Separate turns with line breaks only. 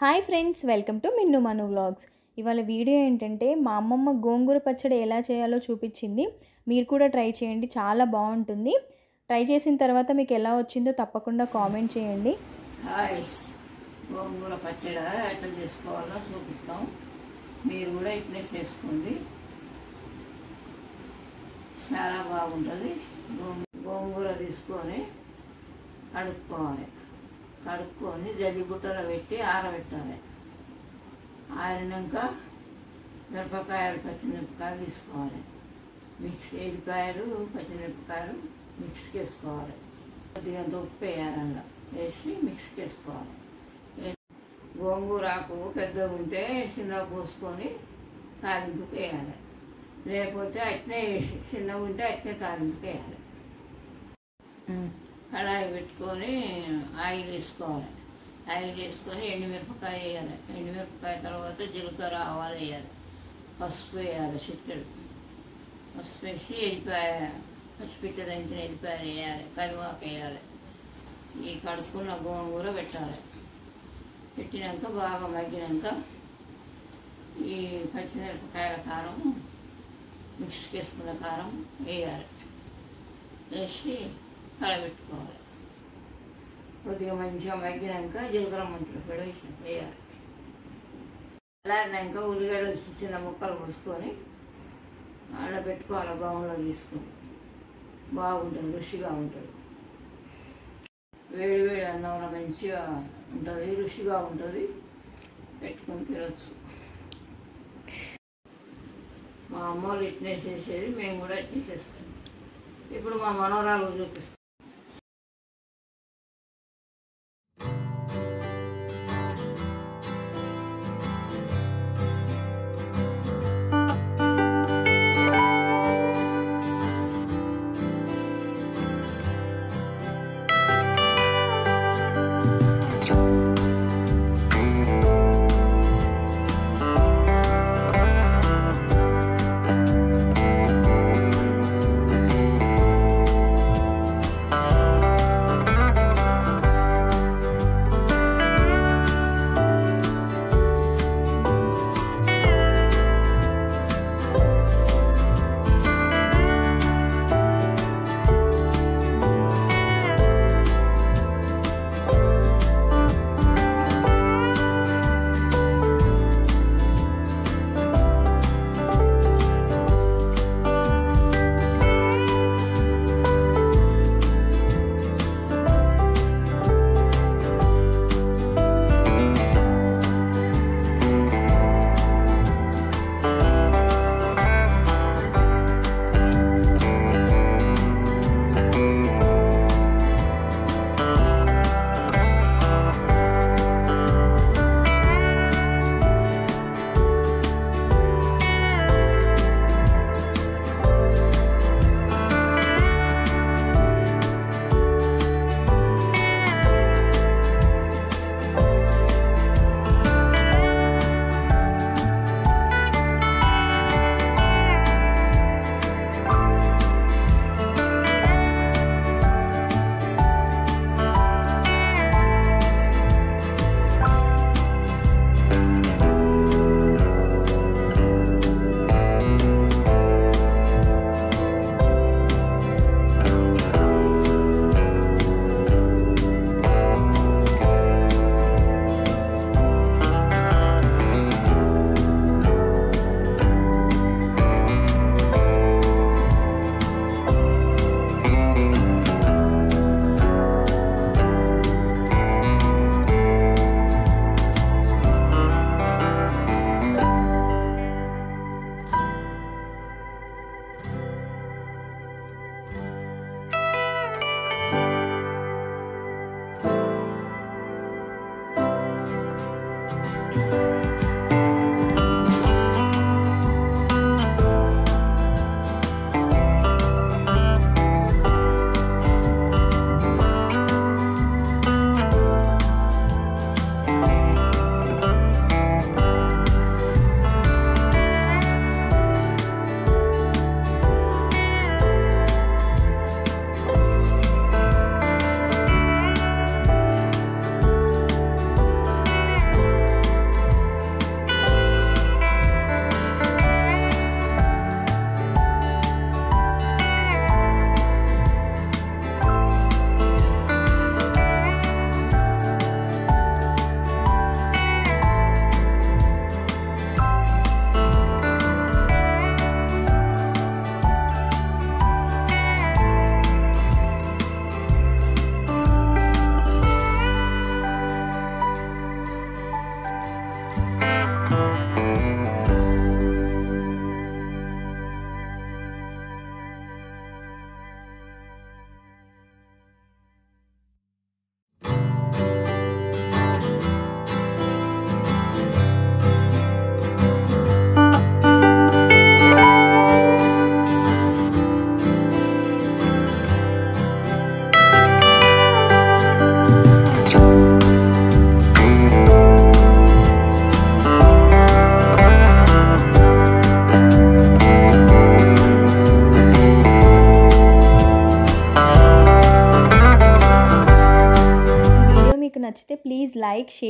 Hi friends, welcome to Minnu Manu vlogs. ఇవాళ video ఏంటంటే మా అమ్మమ్మ గోంగూర పచ్చడి ఎలా చేయాలో చూపించింది. మీరు కూడా ట్రై చేయండి, చాలా బాగుంటుంది. ట్రై చేసిన తర్వాత మీకు ఎలా వచ్చిందో తప్పకుండా కామెంట్ చేయండి.
హాయ్, గోంగూర పచ్చడి ఎట్లా చేసుకోవాలో చూపిస్తాం. మీరు కూడా ఇట్లే చేసుకోండి, చాలా బాగుంటుంది. గోంగూర తీసుకొని కడుక్కొని జల్లిబుట్టలో పెట్టి ఆరబెట్టాలి. ఆరినాక మిరపకాయలు పచ్చిమిరపకాయలు తీసుకోవాలి. ఎల్లిపాయలు పచ్చిమిరపకాయలు మిక్స్కి వేసుకోవాలి. కొద్దిగా ఉప్పు వేయాలి, అందులో వేసి మిక్స్కి వేసుకోవాలి. గోంగూర ఆకు పెద్దగా ఉంటే చిన్నగా కోసుకొని తాలింపుకి వేయాలి, లేకపోతే అట్నే వేసి చిన్నగా ఉంటే అట్నే తాలింపుకి వేయాలి. కడాయి పెట్టుకొని ఆయిల్ వేసుకోవాలి. ఆయిల్ వేసుకొని ఎండుమిరపకాయ వేయాలి. ఎండుమిరపకాయ తర్వాత జీలకర్ర ఆవాలు వేయాలి, పసుపు వేయాలి, చిట్టెడు పసుపు వేసి ఎల్లిపాయ పచ్చిపిచ్చ దంచిన ఎల్లిపాయలు వేయాలి, కరివేపాకు వేయాలి. ఈ కడుక్కున్న గోంగూర పెట్టాలి. పెట్టినాక బాగా మగ్గినాక ఈ పచ్చిమిరపకాయల కారం మిక్స్కి వేసుకున్న కారం వేయాలి, వేసి కలబెట్టుకోవాలి. కొద్దిగా మంచిగా మగ్గినాక జీలకర్ర మెంతులు కూడా వేయాలి. చల్లారినాక ఉల్లిగడ్డలు చిన్న ముక్కలు పోసుకొని అలా పెట్టుకోవాలి. బౌన్లో తీసుకొని బాగుంటుంది, రుచిగా ఉంటుంది. వేడి వేడి అన్నంలో మంచిగా ఉంటుంది, రుచిగా ఉంటుంది. పెట్టుకొని తినచ్చు. మా అమ్మ వాళ్ళు ఇట్నే చేసేది, మేము కూడా ఇట్నే చేస్తాం. ఇప్పుడు మా మనవరాలు చూపిస్తాం.
నచ్చితే ప్లీజ్ లైక్, షేర్.